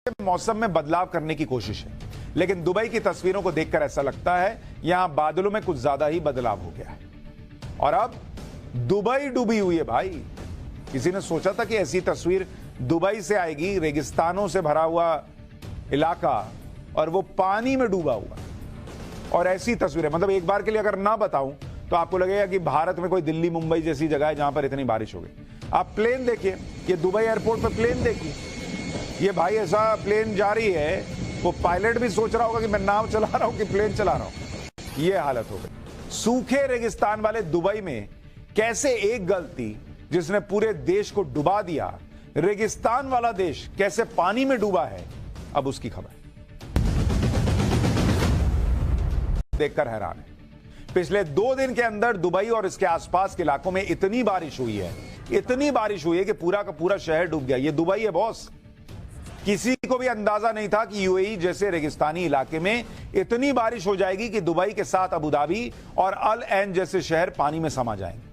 मौसम में बदलाव करने की कोशिश है, लेकिन दुबई की तस्वीरों को देखकर ऐसा लगता है यहां बादलों में कुछ ज्यादा ही बदलाव हो गया है। और अब दुबई डूबी हुई है भाई। किसी ने सोचा था कि ऐसी तस्वीर दुबई से आएगी, रेगिस्तानों से भरा हुआ इलाका और वो पानी में डूबा हुआ। और ऐसी तस्वीरें, मतलब एक बार के लिए अगर ना बताऊं तो आपको लगेगा कि भारत में कोई दिल्ली मुंबई जैसी जगह है जहां पर इतनी बारिश हो गई। आप प्लेन देखिए, ये दुबई एयरपोर्ट पर प्लेन देखिए, ये भाई ऐसा प्लेन जा रही है, वो पायलट भी सोच रहा होगा कि मैं नाव चला रहा हूं कि प्लेन चला रहा हूं। ये हालत हो गई। सूखे रेगिस्तान वाले दुबई में कैसे एक गलती जिसने पूरे देश को डुबा दिया, रेगिस्तान वाला देश कैसे पानी में डूबा है, अब उसकी खबर देखकर हैरान है। पिछले 2 दिन के अंदर दुबई और इसके आसपास के इलाकों में इतनी बारिश हुई है कि पूरा का पूरा शहर डूब गया। ये दुबई है बॉस। किसी को भी अंदाजा नहीं था कि यूएई जैसे रेगिस्तानी इलाके में इतनी बारिश हो जाएगी कि दुबई के साथ अबू धाबी और अल ऐन जैसे शहर पानी में समा जाएंगे।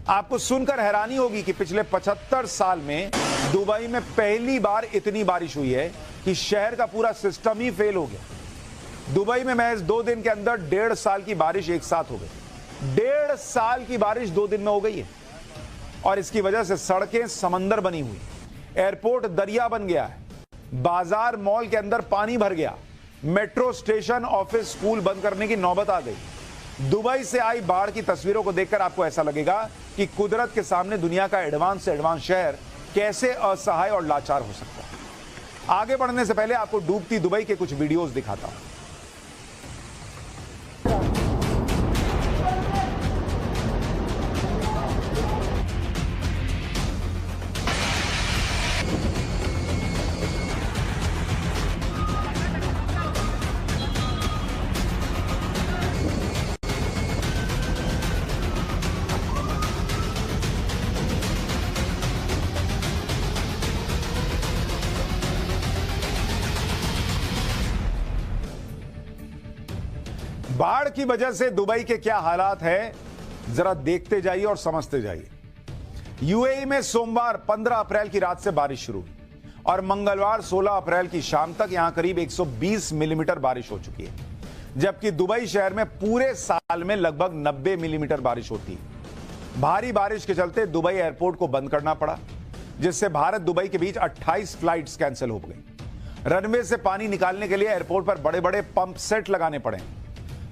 आपको सुनकर हैरानी होगी कि पिछले 75 साल में दुबई में पहली बार इतनी बारिश हुई है कि शहर का पूरा सिस्टम ही फेल हो गया। दुबई में महज 2 दिन के अंदर 1.5 साल की बारिश एक साथ हो गई। 1.5 साल की बारिश 2 दिन में हो गई है और इसकी वजह से सड़कें समंदर बनी हुई, एयरपोर्ट दरिया बन गया है, बाजार मॉल के अंदर पानी भर गया, मेट्रो स्टेशन ऑफिस स्कूल बंद करने की नौबत आ गई। दुबई से आई बाढ़ की तस्वीरों को देखकर आपको ऐसा लगेगा कि कुदरत के सामने दुनिया का एडवांस से एडवांस शहर कैसे असहाय और लाचार हो सकता है। आगे बढ़ने से पहले आपको डूबती दुबई के कुछ वीडियोस दिखाता हूं। बाढ़ की वजह से दुबई के क्या हालात हैं, जरा देखते जाइए और समझते जाइए। यूएई में सोमवार 15 अप्रैल की रात से बारिश शुरू हुई और मंगलवार 16 अप्रैल की शाम तक यहां करीब 120 मिलीमीटर बारिश हो चुकी है, जबकि दुबई शहर में पूरे साल में लगभग 90 मिलीमीटर बारिश होती है। भारी बारिश के चलते दुबई एयरपोर्ट को बंद करना पड़ा, जिससे भारत दुबई के बीच 28 फ्लाइट्स कैंसिल हो गई। रनवे से पानी निकालने के लिए एयरपोर्ट पर बड़े बड़े पंप सेट लगाने पड़े।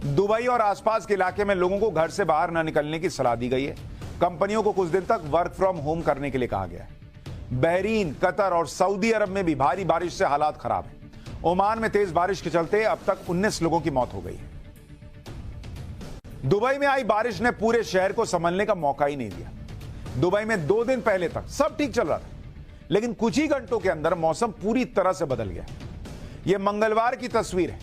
दुबई और आसपास के इलाके में लोगों को घर से बाहर न निकलने की सलाह दी गई है। कंपनियों को कुछ दिन तक वर्क फ्रॉम होम करने के लिए कहा गया है। बहरीन, कतर और सऊदी अरब में भी भारी बारिश से हालात खराब है। ओमान में तेज बारिश के चलते अब तक 19 लोगों की मौत हो गई है। दुबई में आई बारिश ने पूरे शहर को संभलने का मौका ही नहीं दिया। दुबई में 2 दिन पहले तक सब ठीक चल रहा था, लेकिन कुछ ही घंटों के अंदर मौसम पूरी तरह से बदल गया। यह मंगलवार की तस्वीर है,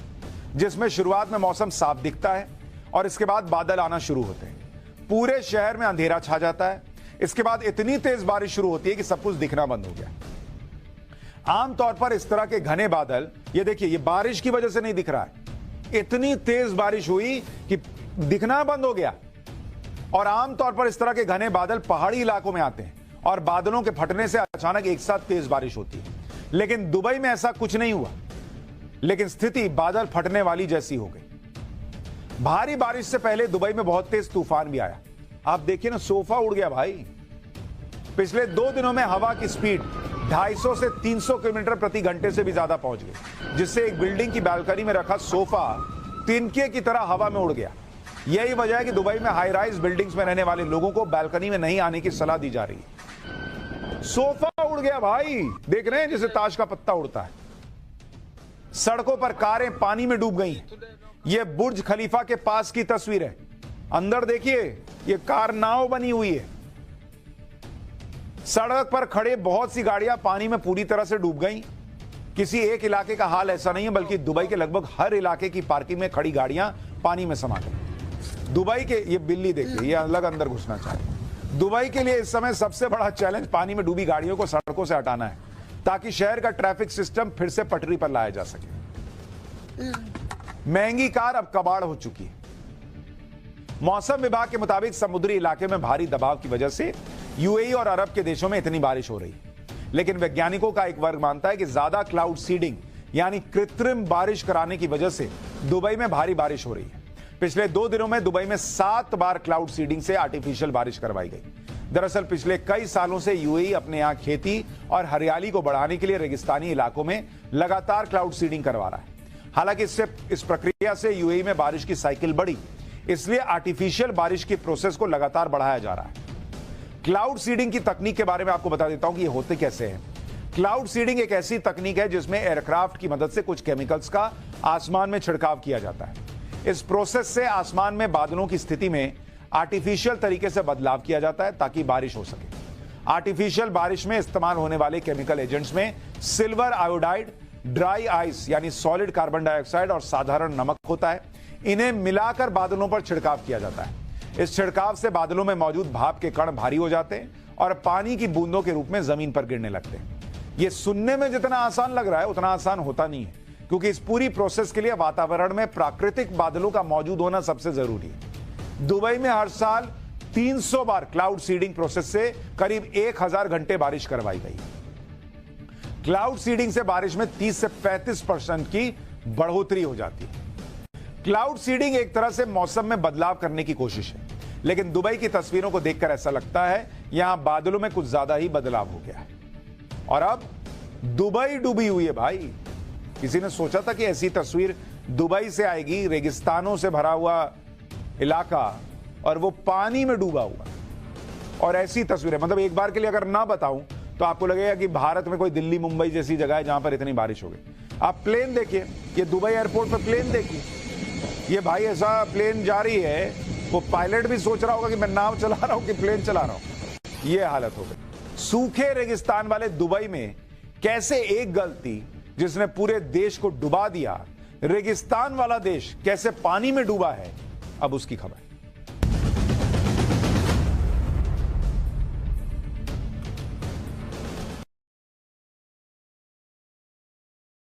जिसमें शुरुआत में मौसम साफ दिखता है और इसके बाद बादल आना शुरू होते हैं। पूरे शहर में अंधेरा छा जाता है। इसके बाद इतनी तेज बारिश शुरू होती है कि सब कुछ दिखना बंद हो गया। आमतौर पर इस तरह के घने बादल, ये देखिए, ये बारिश की वजह से नहीं दिख रहा है, इतनी तेज बारिश हुई कि दिखना बंद हो गया। और आमतौर पर इस तरह के घने बादल पहाड़ी इलाकों में आते हैं और बादलों के फटने से अचानक एक साथ तेज बारिश होती है। लेकिन दुबई में ऐसा कुछ नहीं हुआ, लेकिन स्थिति बादल फटने वाली जैसी हो गई। भारी बारिश से पहले दुबई में बहुत तेज तूफान भी आया। आप देखिए ना, सोफा उड़ गया भाई। पिछले 2 दिनों में हवा की स्पीड 250 से 300 किलोमीटर प्रति घंटे से भी ज्यादा पहुंच गई, जिससे एक बिल्डिंग की बालकनी में रखा सोफा तिनके की तरह हवा में उड़ गया। यही वजह है कि दुबई में हाई राइज बिल्डिंग्स में रहने वाले लोगों को बालकनी में नहीं आने की सलाह दी जा रही है। सोफा उड़ गया भाई, देख रहे हैं जैसे ताश का पत्ता उड़ता है। सड़कों पर कारें पानी में डूब गई। यह बुर्ज खलीफा के पास की तस्वीर है। अंदर देखिए, यह कार नाव बनी हुई है। सड़क पर खड़े बहुत सी गाड़ियां पानी में पूरी तरह से डूब गई। किसी एक इलाके का हाल ऐसा नहीं है, बल्कि दुबई के लगभग हर इलाके की पार्किंग में खड़ी गाड़ियां पानी में समा गई। दुबई के, ये बिल्ली देखिए, ये अलग अंदर घुसना चाहे। दुबई के लिए इस समय सबसे बड़ा चैलेंज पानी में डूबी गाड़ियों को सड़कों से हटाना है, ताकि शहर का ट्रैफिक सिस्टम फिर से पटरी पर लाया जा सके। महंगी कार अब कबाड़ हो चुकी है। मौसम विभाग के मुताबिक समुद्री इलाके में भारी दबाव की वजह से यूएई और अरब के देशों में इतनी बारिश हो रही है, लेकिन वैज्ञानिकों का एक वर्ग मानता है कि ज्यादा क्लाउड सीडिंग यानी कृत्रिम बारिश कराने की वजह से दुबई में भारी बारिश हो रही है। पिछले 2 दिनों में दुबई में 7 बार क्लाउड सीडिंग से आर्टिफिशियल बारिश करवाई गई। दरअसल पिछले कई सालों से यूएई अपने यहां खेती और हरियाली को बढ़ाने के लिए रेगिस्तानी इलाकों में लगातार क्लाउड सीडिंग करवा रहा है। हालांकि इस प्रक्रिया से यूएई में बारिश की साइकिल बढ़ी, इसलिए आर्टिफिशियल बारिश की प्रोसेस को लगातार बढ़ाया जा रहा है। क्लाउड सीडिंग की तकनीक के बारे में आपको बता देता हूं कि ये होते कैसे हैं। क्लाउड सीडिंग एक ऐसी तकनीक है जिसमें एयरक्राफ्ट की मदद से कुछ केमिकल्स का आसमान में छिड़काव किया जाता है। इस प्रोसेस से आसमान में बादलों की स्थिति में आर्टिफिशियल तरीके से बदलाव किया जाता है ताकि बारिश हो सके। आर्टिफिशियल बारिश में इस्तेमाल होने वाले केमिकल एजेंट्स में सिल्वर आयोडाइड, ड्राई आइस यानी सॉलिड कार्बन डाइऑक्साइड और साधारण नमक होता है। इन्हें मिलाकर बादलों पर छिड़काव किया जाता है। इस छिड़काव से बादलों में मौजूद भाप के कण भारी हो जाते हैं और पानी की बूंदों के रूप में जमीन पर गिरने लगते हैं। यह सुनने में जितना आसान लग रहा है उतना आसान होता नहीं है, क्योंकि इस पूरी प्रोसेस के लिए वातावरण में प्राकृतिक बादलों का मौजूद होना सबसे जरूरी है। दुबई में हर साल 300 बार क्लाउड सीडिंग प्रोसेस से करीब 1000 घंटे बारिश करवाई गई। क्लाउड सीडिंग से बारिश में 30 से 35% की बढ़ोतरी हो जाती है। क्लाउड सीडिंग एक तरह से मौसम में बदलाव करने की कोशिश है, लेकिन दुबई की तस्वीरों को देखकर ऐसा लगता है यहां बादलों में कुछ ज्यादा ही बदलाव हो गया है और अब दुबई डूबी हुई है भाई। किसी ने सोचा था कि ऐसी तस्वीर दुबई से आएगी, रेगिस्तानों से भरा हुआ इलाका और वो पानी में डूबा हुआ। और ऐसी तस्वीरें, मतलब एक बार के लिए अगर ना बताऊं तो आपको लगेगा कि भारत में कोई दिल्ली मुंबई जैसी जगह है जहां पर इतनी बारिश हो गई। आप प्लेन देखिए, ये दुबई एयरपोर्ट पर प्लेन देखिए, ये भाई ऐसा प्लेन जा रही है, वो पायलट भी सोच रहा होगा कि मैं नाव चला रहा हूं कि प्लेन चला रहा हूं। ये हालत हो गई। सूखे रेगिस्तान वाले दुबई में कैसे एक गलती जिसने पूरे देश को डुबा दिया, रेगिस्तान वाला देश कैसे पानी में डूबा है, अब उसकी खबर।